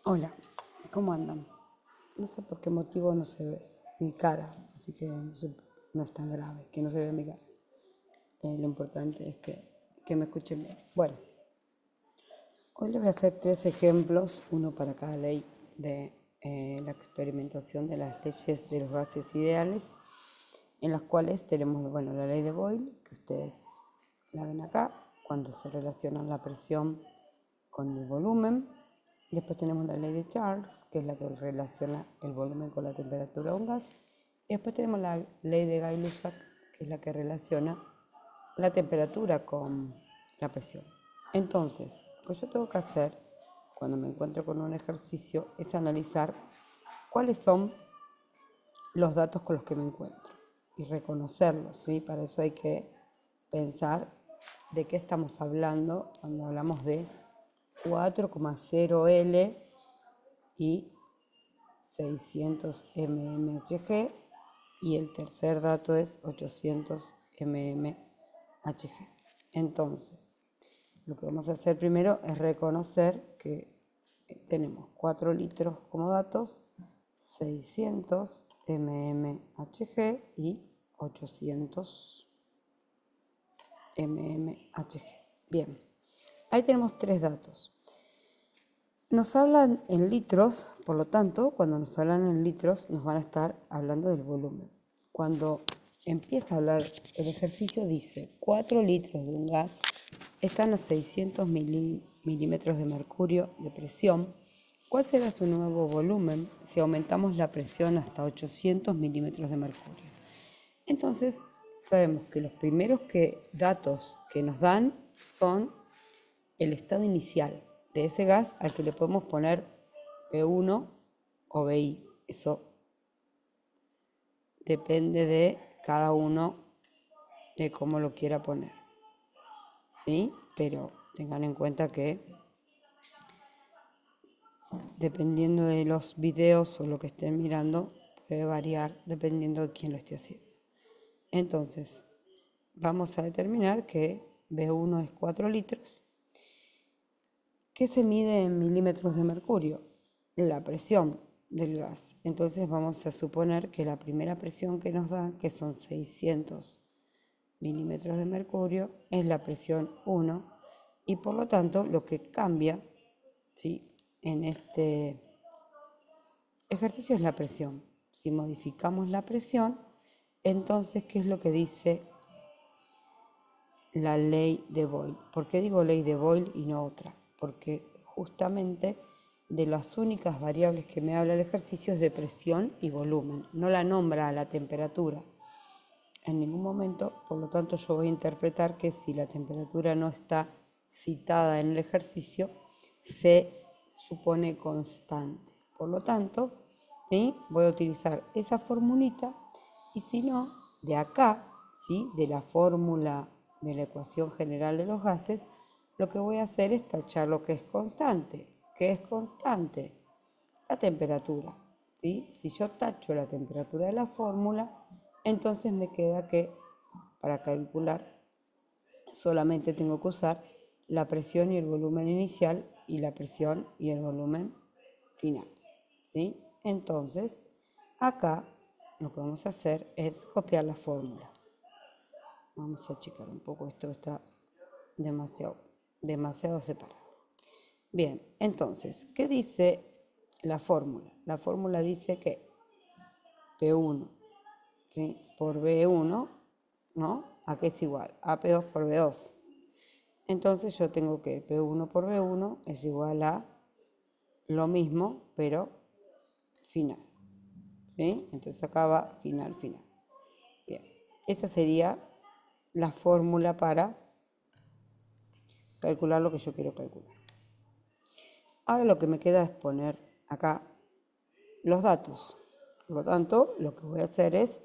Hola, ¿cómo andan? No sé por qué motivo no se ve mi cara, así que no es tan grave que no se vea mi cara. Lo importante es que me escuchen bien. Bueno, hoy les voy a hacer tres ejemplos, uno para cada ley de la experimentación de las leyes de los gases ideales, en las cuales tenemos, bueno, la ley de Boyle, que ustedes la ven acá, cuando se relaciona la presión con el volumen. Después tenemos la ley de Charles, que es la que relaciona el volumen con la temperatura de un gas. Y después tenemos la ley de Gay-Lussac, que es la que relaciona la temperatura con la presión. Entonces, lo que yo tengo que hacer cuando me encuentro con un ejercicio es analizar cuáles son los datos con los que me encuentro y reconocerlos, ¿sí? Para eso hay que pensar de qué estamos hablando cuando hablamos de 4,0L y 600 mmHg y el tercer dato es 800 mmHg. Entonces, lo que vamos a hacer primero es reconocer que tenemos 4 litros como datos, 600 mmHg y 800 mmHg. Bien, ahí tenemos tres datos. Nos hablan en litros, por lo tanto, cuando nos hablan en litros, nos van a estar hablando del volumen. Cuando empieza a hablar el ejercicio, dice 4 litros de un gas están a 600 milímetros de mercurio de presión. ¿Cuál será su nuevo volumen si aumentamos la presión hasta 800 milímetros de mercurio? Entonces, sabemos que los primeros datos que nos dan son el estado inicial de ese gas al que le podemos poner P1 o BI. Eso depende de cada uno de cómo lo quiera poner, ¿sí? Pero tengan en cuenta que dependiendo de los videos o lo que estén mirando, puede variar dependiendo de quién lo esté haciendo. Entonces, vamos a determinar que B1 es 4 litros. ¿Qué se mide en milímetros de mercurio? La presión del gas. Entonces vamos a suponer que la primera presión que nos da, que son 600 milímetros de mercurio, es la presión 1 y por lo tanto lo que cambia, ¿sí?, en este ejercicio es la presión. Si modificamos la presión, entonces, ¿qué es lo que dice la ley de Boyle? ¿Por qué digo ley de Boyle y no otra? Porque justamente de las únicas variables que me habla el ejercicio es de presión y volumen, no la nombra a la temperatura en ningún momento, por lo tanto yo voy a interpretar que si la temperatura no está citada en el ejercicio, se supone constante. Por lo tanto, ¿sí?, voy a utilizar esa formulita y si no, de acá, ¿sí?, de la fórmula de la ecuación general de los gases, lo que voy a hacer es tachar lo que es constante. ¿Qué es constante? La temperatura, ¿sí? Si yo tacho la temperatura de la fórmula, entonces me queda que para calcular solamente tengo que usar la presión y el volumen inicial y la presión y el volumen final, ¿sí? Entonces, acá lo que vamos a hacer es copiar la fórmula. Vamos a achicar un poco, esto está demasiado separado. Bien, entonces, ¿qué dice la fórmula? La fórmula dice que P1, ¿sí?, por B1, ¿no? ¿A qué es igual? A P2 por B2. Entonces yo tengo que P1 por B1 es igual a lo mismo, pero final, ¿sí? Entonces acá va final, final. Bien, esa sería la fórmula para calcular lo que yo quiero calcular. Ahora lo que me queda es poner acá los datos. Por lo tanto, lo que voy a hacer es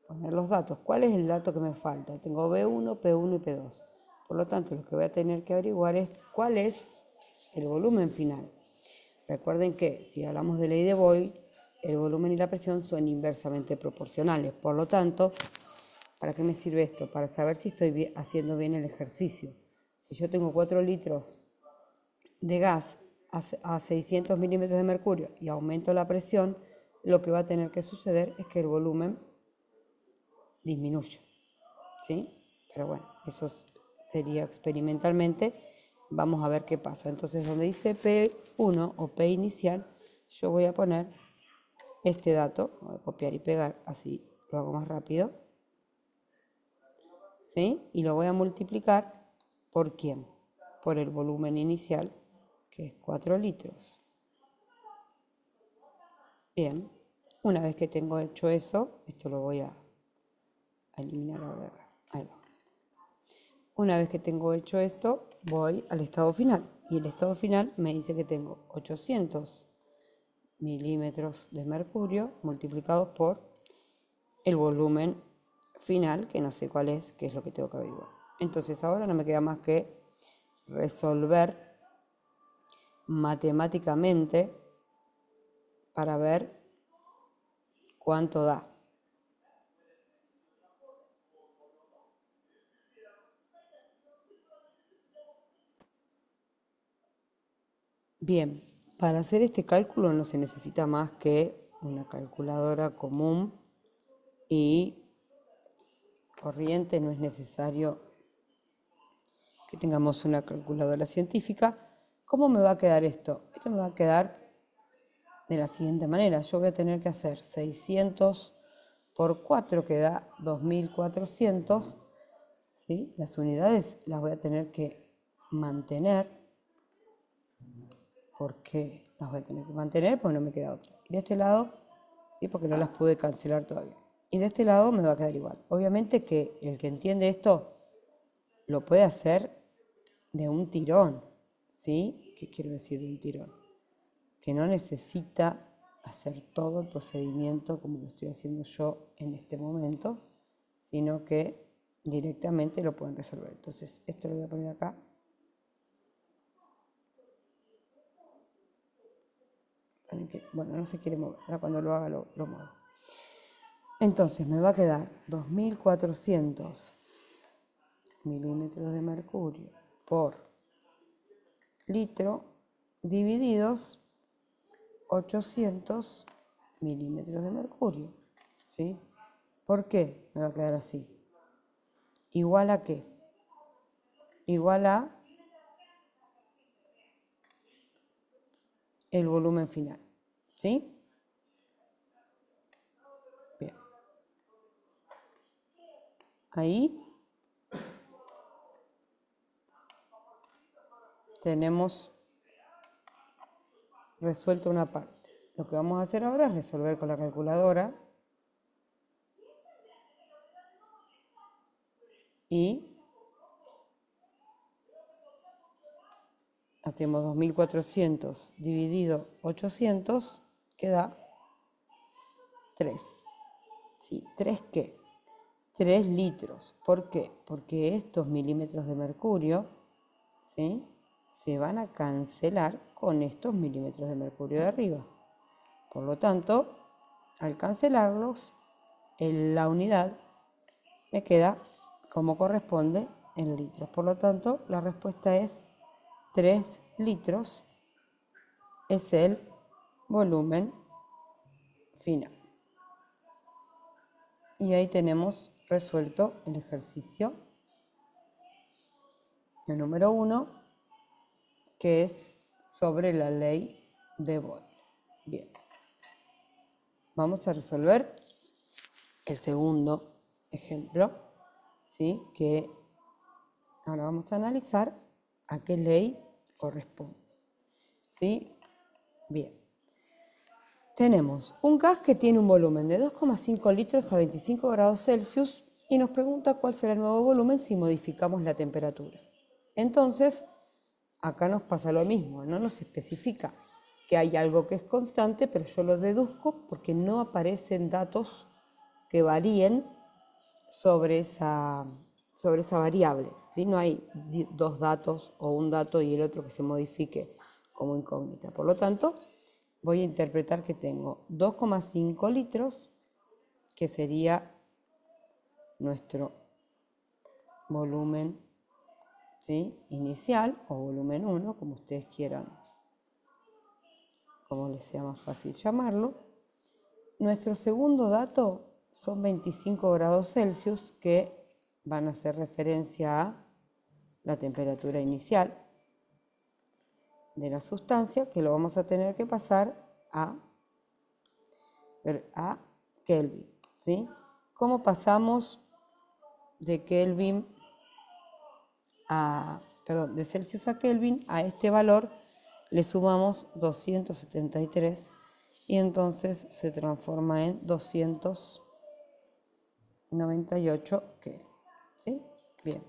poner los datos. ¿Cuál es el dato que me falta? Tengo B1, P1 y P2. Por lo tanto, lo que voy a tener que averiguar es cuál es el volumen final. Recuerden que si hablamos de ley de Boyle, el volumen y la presión son inversamente proporcionales. Por lo tanto, ¿para qué me sirve esto? Para saber si estoy haciendo bien el ejercicio. Si yo tengo 4 litros de gas a 600 milímetros de mercurio y aumento la presión, lo que va a tener que suceder es que el volumen disminuya, ¿sí? Pero bueno, eso sería experimentalmente. Vamos a ver qué pasa. Entonces, donde dice P1 o P inicial, yo voy a poner este dato, voy a copiar y pegar, así lo hago más rápido, ¿sí? Y lo voy a multiplicar por ¿quién? Por el volumen inicial, que es 4 litros. Bien, una vez que tengo hecho eso, esto lo voy a eliminar ahora de acá. Ahí va. Una vez que tengo hecho esto, voy al estado final. Y el estado final me dice que tengo 800 milímetros de mercurio multiplicados por el volumen final, que no sé cuál es, que es lo que tengo que averiguar. Entonces ahora no me queda más que resolver matemáticamente para ver cuánto da. Bien, para hacer este cálculo no se necesita más que una calculadora común y corriente, no es necesario que tengamos una calculadora científica. ¿Cómo me va a quedar esto? Esto me va a quedar de la siguiente manera. Yo voy a tener que hacer 600 por 4, que da 2400, ¿sí? Las unidades las voy a tener que mantener, porque las voy a tener que mantener porque no me queda otra. Y de este lado, ¿sí? Porque no las pude cancelar todavía. Y de este lado me va a quedar igual. Obviamente que el que entiende esto lo puede hacer de un tirón, ¿sí? ¿Qué quiero decir de un tirón? Que no necesita hacer todo el procedimiento como lo estoy haciendo yo en este momento, sino que directamente lo pueden resolver. Entonces, esto lo voy a poner acá. Bueno, no se quiere mover, ahora cuando lo haga lo muevo. Entonces, me va a quedar 2400 milímetros de mercurio por litro divididos 800 milímetros de mercurio, ¿sí? ¿Por qué me va a quedar así? ¿Igual a qué? Igual a el volumen final, ¿sí? Bien. Ahí tenemos resuelto una parte. Lo que vamos a hacer ahora es resolver con la calculadora y hacemos 2400 dividido 800, que da 3. ¿Sí? ¿3 qué? 3 litros. ¿Por qué? Porque estos milímetros de mercurio, ¿sí?, se van a cancelar con estos milímetros de mercurio de arriba. Por lo tanto, al cancelarlos, la unidad me queda como corresponde en litros. Por lo tanto, la respuesta es 3 litros es el volumen final. Y ahí tenemos resuelto el ejercicio el número 1, que es sobre la ley de Boyle. Bien, vamos a resolver el segundo ejemplo, ¿sí?, que ahora vamos a analizar a qué ley corresponde, ¿sí? Bien, tenemos un gas que tiene un volumen de 2,5 litros a 25 grados Celsius y nos pregunta cuál será el nuevo volumen si modificamos la temperatura. Entonces, acá nos pasa lo mismo, no nos especifica que hay algo que es constante, pero yo lo deduzco porque no aparecen datos que varíen sobre esa variable, ¿sí? No hay dos datos o un dato y el otro que se modifique como incógnita. Por lo tanto, voy a interpretar que tengo 2,5 litros, que sería nuestro volumen, ¿sí?, inicial, o volumen 1, como ustedes quieran como les sea más fácil llamarlo. Nuestro segundo dato son 25 grados Celsius, que van a hacer referencia a la temperatura inicial de la sustancia, que lo vamos a tener que pasar a Kelvin, ¿sí? ¿Cómo pasamos de Celsius a Kelvin? A este valor le sumamos 273 y entonces se transforma en 298 Kelvin, ¿sí? Bien.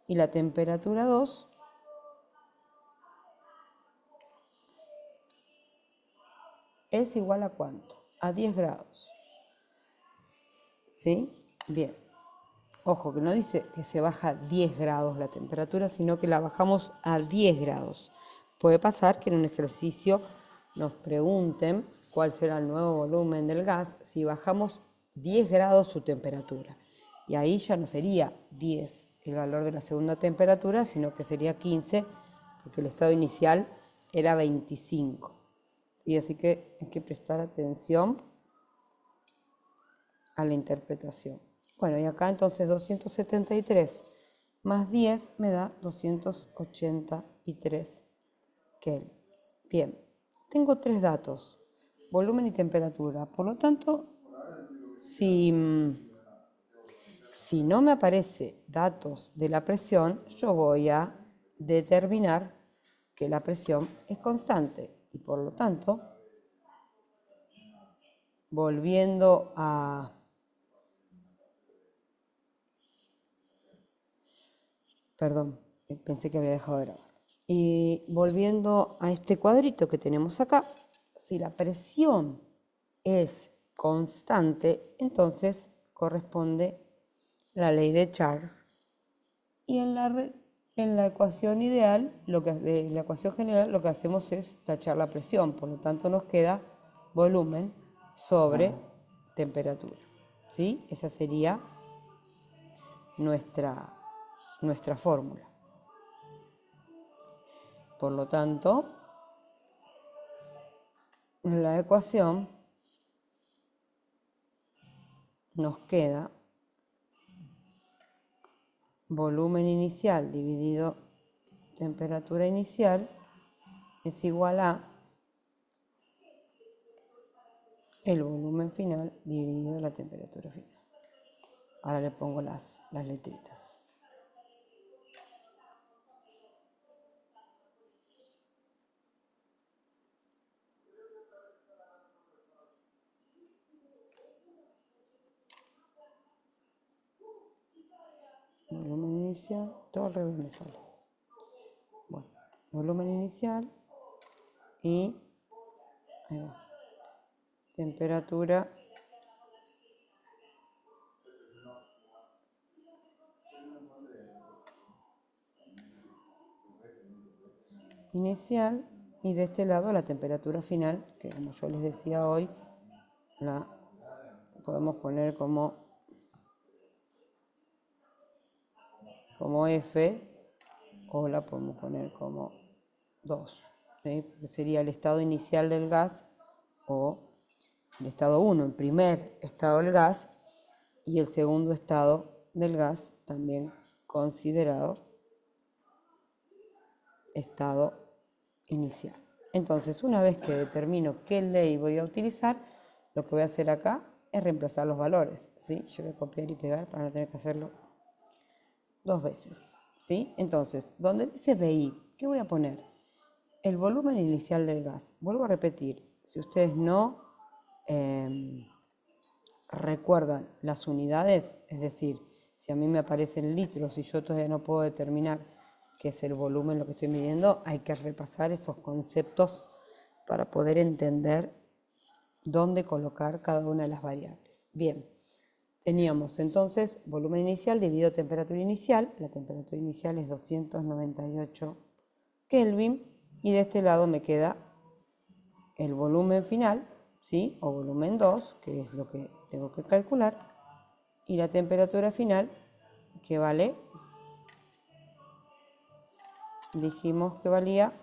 Y la temperatura 2 es igual a ¿cuánto? A 10 grados. ¿Sí? Bien. Ojo, que no dice que se baja 10 grados la temperatura, sino que la bajamos a 10 grados. Puede pasar que en un ejercicio nos pregunten cuál será el nuevo volumen del gas si bajamos 10 grados su temperatura. Y ahí ya no sería 10 el valor de la segunda temperatura, sino que sería 15, porque el estado inicial era 25. Y así que hay que prestar atención a la interpretación. Bueno, y acá entonces 273 más 10 me da 283 Kelvin. Bien, tengo tres datos, volumen y temperatura. Por lo tanto, si no me aparece datos de la presión, yo voy a determinar que la presión es constante y por lo tanto, volviendo a... Perdón, pensé que había dejado de grabar. Y volviendo a este cuadrito que tenemos acá, si la presión es constante, entonces corresponde la ley de Charles. Y en la ecuación ideal, de la ecuación general, lo que hacemos es tachar la presión. Por lo tanto, nos queda volumen sobre temperatura. ¿Sí? Esa sería nuestra fórmula. Por lo tanto, en la ecuación nos queda volumen inicial dividido temperatura inicial es igual a el volumen final dividido la temperatura final. Ahora le pongo las letritas. Volumen inicial, todo al revés me sale. Bueno, volumen inicial y ahí va, temperatura inicial y de este lado la temperatura final, que como yo les decía hoy, la podemos poner como F o la podemos poner como 2, ¿sí? Porque sería el estado inicial del gas o el estado 1, el primer estado del gas, y el segundo estado del gas también considerado estado inicial. Entonces, una vez que determino qué ley voy a utilizar, lo que voy a hacer acá es reemplazar los valores, ¿sí? Yo voy a copiar y pegar para no tener que hacerlo dos veces, ¿sí? Entonces, donde dice BI, ¿qué voy a poner? El volumen inicial del gas. Vuelvo a repetir, si ustedes no recuerdan las unidades, es decir, si a mí me aparecen litros y yo todavía no puedo determinar qué es el volumen lo que estoy midiendo, hay que repasar esos conceptos para poder entender dónde colocar cada una de las variables. Bien, teníamos entonces volumen inicial dividido temperatura inicial. La temperatura inicial es 298 Kelvin y de este lado me queda el volumen final, ¿sí? O volumen 2, que es lo que tengo que calcular, y la temperatura final, que vale, dijimos que valía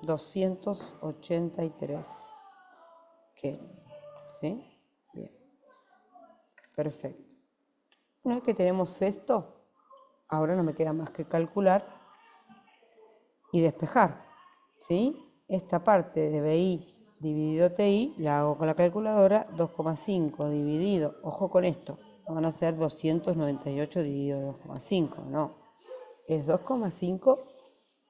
283 Kelvin. ¿Sí? Bien. Perfecto. Una vez que tenemos esto, ahora no me queda más que calcular y despejar. ¿Sí? Esta parte de BI dividido TI la hago con la calculadora. 2,5 dividido, ojo con esto, no van a ser 298 dividido 2,5, no. Es 2,5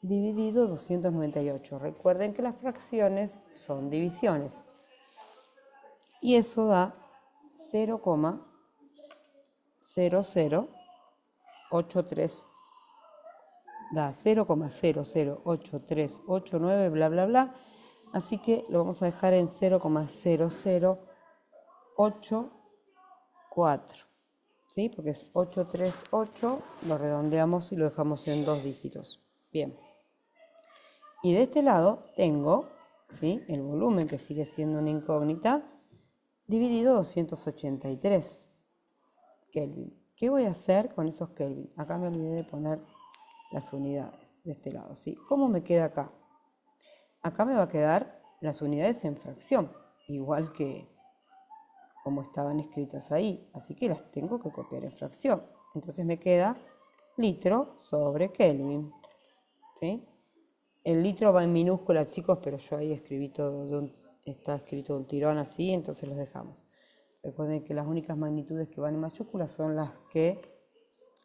dividido 298. Recuerden que las fracciones son divisiones. Y eso da 0,0083. Da 0,008389, bla, bla, bla. Así que lo vamos a dejar en 0,0084. ¿Sí? Porque es 838, lo redondeamos y lo dejamos en 2 dígitos. Bien. Y de este lado tengo, ¿sí?, el volumen, que sigue siendo una incógnita, dividido 283 Kelvin. ¿Qué voy a hacer con esos Kelvin? Acá me olvidé de poner las unidades de este lado, ¿sí? ¿Cómo me queda acá? Acá me va a quedar las unidades en fracción, igual que como estaban escritas ahí, así que las tengo que copiar en fracción. Entonces me queda litro sobre Kelvin, ¿sí? El litro va en minúscula, chicos, pero yo ahí escribí todo, está escrito de un tirón así, entonces los dejamos. Recuerden que las únicas magnitudes que van en mayúsculas son las que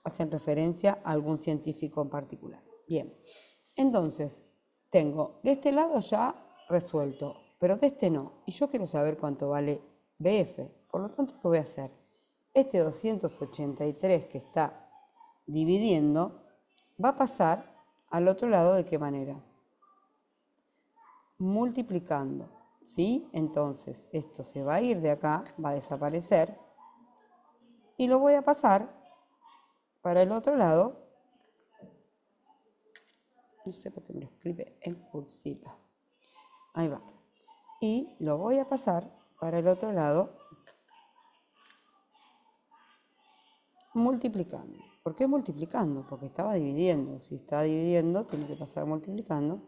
hacen referencia a algún científico en particular. Bien, entonces tengo de este lado ya resuelto, pero de este no. Y yo quiero saber cuánto vale BF. Por lo tanto, ¿qué voy a hacer? Este 283 que está dividiendo va a pasar al otro lado. ¿De qué manera? Multiplicando, ¿sí? Entonces esto se va a ir de acá, va a desaparecer y lo voy a pasar para el otro lado. No sé por qué me lo escribe en cursiva. Ahí va. Y lo voy a pasar para el otro lado multiplicando. ¿Por qué multiplicando? Porque estaba dividiendo. Si está dividiendo, tiene que pasar multiplicando.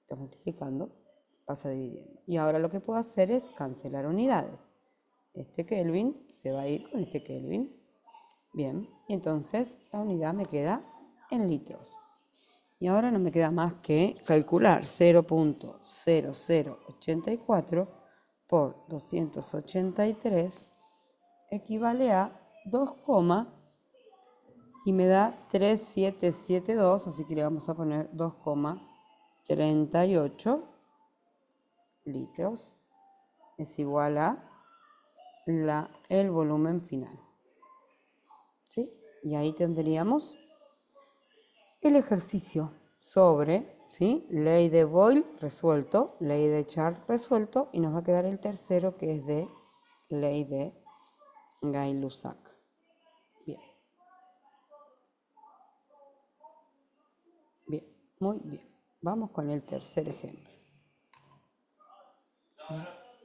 Está multiplicando, pasa dividiendo. Y ahora lo que puedo hacer es cancelar unidades. Este Kelvin se va a ir con este Kelvin. Bien, y entonces la unidad me queda en litros. Y ahora no me queda más que calcular 0,0084 por 283 equivale a 2, y me da 3772, así que le vamos a poner 2,38 litros. Es igual a el volumen final. ¿Sí? Y ahí tendríamos el ejercicio sobre, ¿sí?, ley de Boyle resuelto, ley de Charles resuelto, y nos va a quedar el tercero, que es de ley de Gay-Lussac. Bien. Bien, muy bien. Vamos con el tercer ejemplo.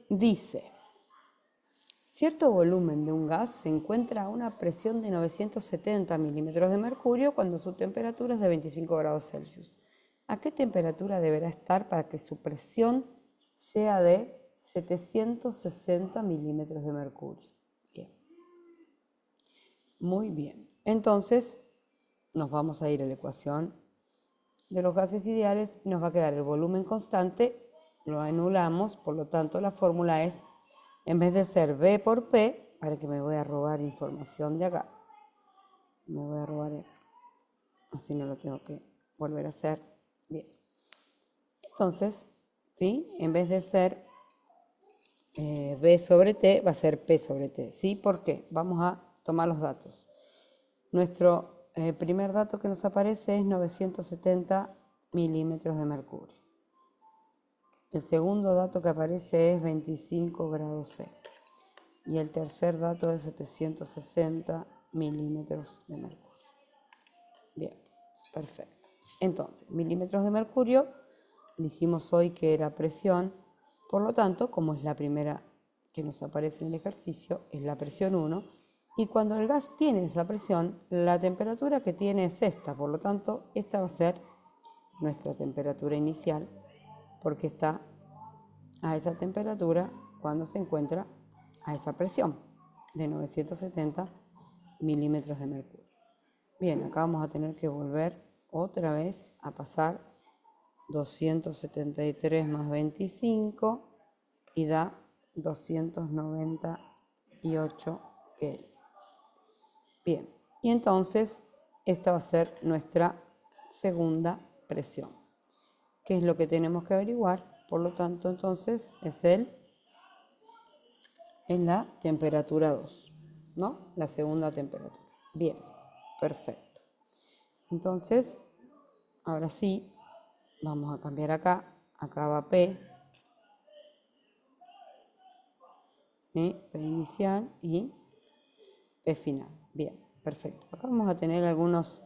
Dice: cierto volumen de un gas se encuentra a una presión de 970 milímetros de mercurio cuando su temperatura es de 25 grados Celsius. ¿A qué temperatura deberá estar para que su presión sea de 760 milímetros de mercurio? Bien. Muy bien. Entonces, nos vamos a ir a la ecuación de los gases ideales. Nos va a quedar el volumen constante, lo anulamos, por lo tanto la fórmula es, en vez de ser B por P, para que me voy a robar información de acá, me voy a robar acá, así no lo tengo que volver a hacer. Bien, entonces, ¿sí?, en vez de ser B sobre T, va a ser P sobre T, ¿sí? ¿Por qué? Vamos a tomar los datos. Nuestro primer dato que nos aparece es 970 milímetros de mercurio. El segundo dato que aparece es 25 grados C. Y el tercer dato es 760 milímetros de mercurio. Bien, perfecto. Entonces, milímetros de mercurio, dijimos hoy que era presión. Por lo tanto, como es la primera que nos aparece en el ejercicio, es la presión 1. Y cuando el gas tiene esa presión, la temperatura que tiene es esta. Por lo tanto, esta va a ser nuestra temperatura inicial. porque está a esa temperatura cuando se encuentra a esa presión de 970 milímetros de mercurio. Bien, acá vamos a tener que volver otra vez a pasar 273 más 25 y da 298 Kelvin. Bien, y entonces esta va a ser nuestra segunda presión. ¿Qué es lo que tenemos que averiguar? Por lo tanto, entonces es la temperatura 2, ¿no? La segunda temperatura. Bien, perfecto. Entonces, ahora sí, vamos a cambiar acá. Acá va P, ¿sí? P inicial y P final. Bien, perfecto. Acá vamos a tener algunos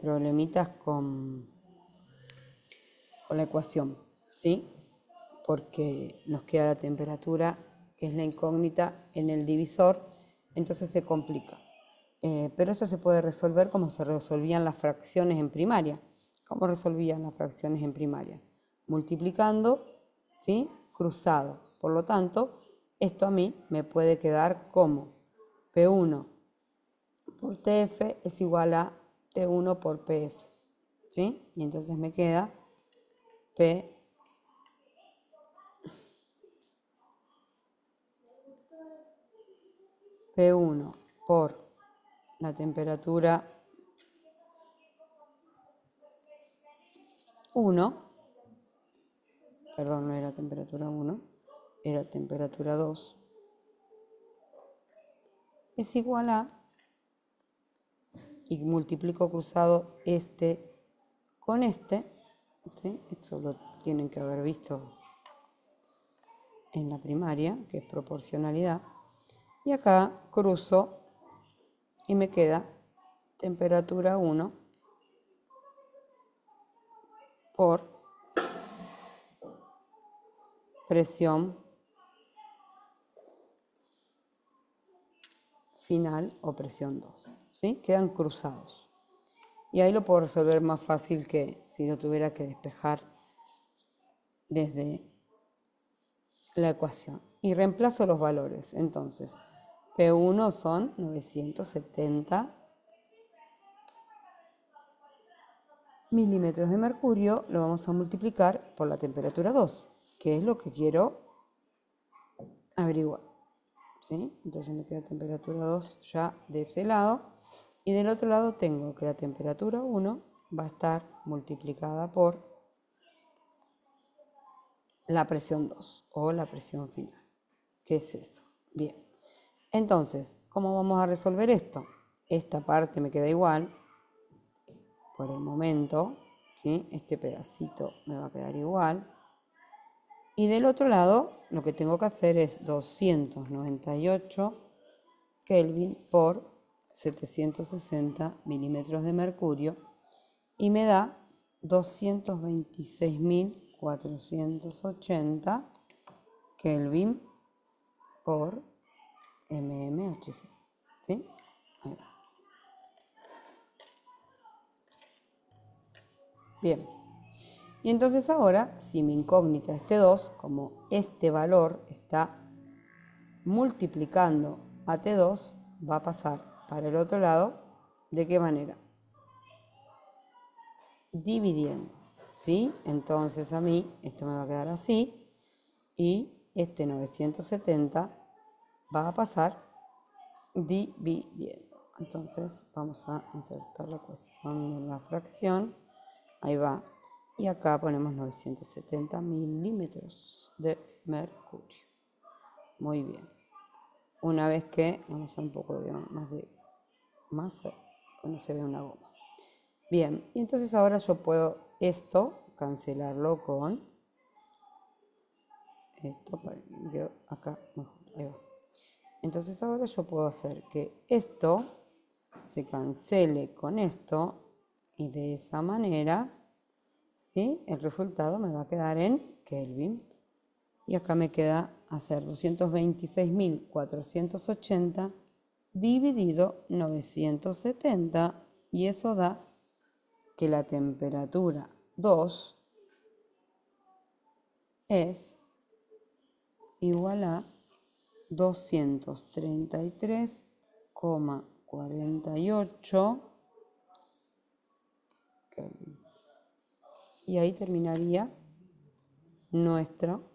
problemitas con la ecuación, ¿sí? Porque nos queda la temperatura, que es la incógnita, en el divisor, entonces se complica. Pero eso se puede resolver como se resolvían las fracciones en primaria. ¿Cómo resolvían las fracciones en primaria? Multiplicando, ¿sí? Cruzado. Por lo tanto, esto a mí me puede quedar como P1 por TF es igual a T1 por PF, ¿sí? Y entonces me queda P1 por la temperatura 1, perdón, no era temperatura 1, era temperatura 2, es igual a, y multiplico cruzado este con este, ¿sí? Eso lo tienen que haber visto en la primaria, que es proporcionalidad, y acá cruzo y me queda temperatura 1 por presión final o presión 2, ¿sí? Quedan cruzados. Y ahí lo puedo resolver más fácil que si lo tuviera que despejar desde la ecuación. Y reemplazo los valores. Entonces, P1 son 970 milímetros de mercurio, lo vamos a multiplicar por la temperatura 2, que es lo que quiero averiguar, ¿sí? Entonces me queda temperatura 2 ya de ese lado, y del otro lado tengo que la temperatura 1 va a estar multiplicada por la presión 2 o la presión final. ¿Qué es eso? Bien, entonces, ¿cómo vamos a resolver esto? Esta parte me queda igual por el momento, ¿sí? Este pedacito me va a quedar igual. Y del otro lado, lo que tengo que hacer es 298 Kelvin por 760 milímetros de mercurio y me da 226.480 Kelvin por mmHg, ¿sí? Ahí va. Bien. Y entonces ahora, si mi incógnita es T2, como este valor está multiplicando a T2, va a pasar para el otro lado, ¿de qué manera? Dividiendo, ¿sí? Entonces a mí esto me va a quedar así y este 970 va a pasar dividiendo. Entonces vamos a insertar la ecuación de la fracción. Ahí va. Y acá ponemos 970 milímetros de mercurio. Muy bien. Una vez que vamos a un poco más de masa, no se ve una goma. Bien, y entonces ahora yo puedo esto cancelarlo con esto, quedó acá mejor, ahí va. Entonces ahora yo puedo hacer que esto se cancele con esto y de esa manera, ¿sí? El resultado me va a quedar en Kelvin. Y acá me queda hacer 226.480 dividido 970 y eso da que la temperatura 2 es igual a 233,48 Kelvin. Y ahí terminaría nuestro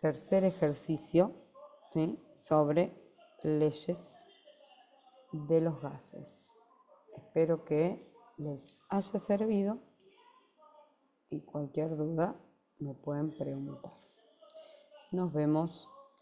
tercer ejercicio, ¿sí?, sobre leyes de los gases. Espero que les haya servido y cualquier duda me pueden preguntar. Nos vemos.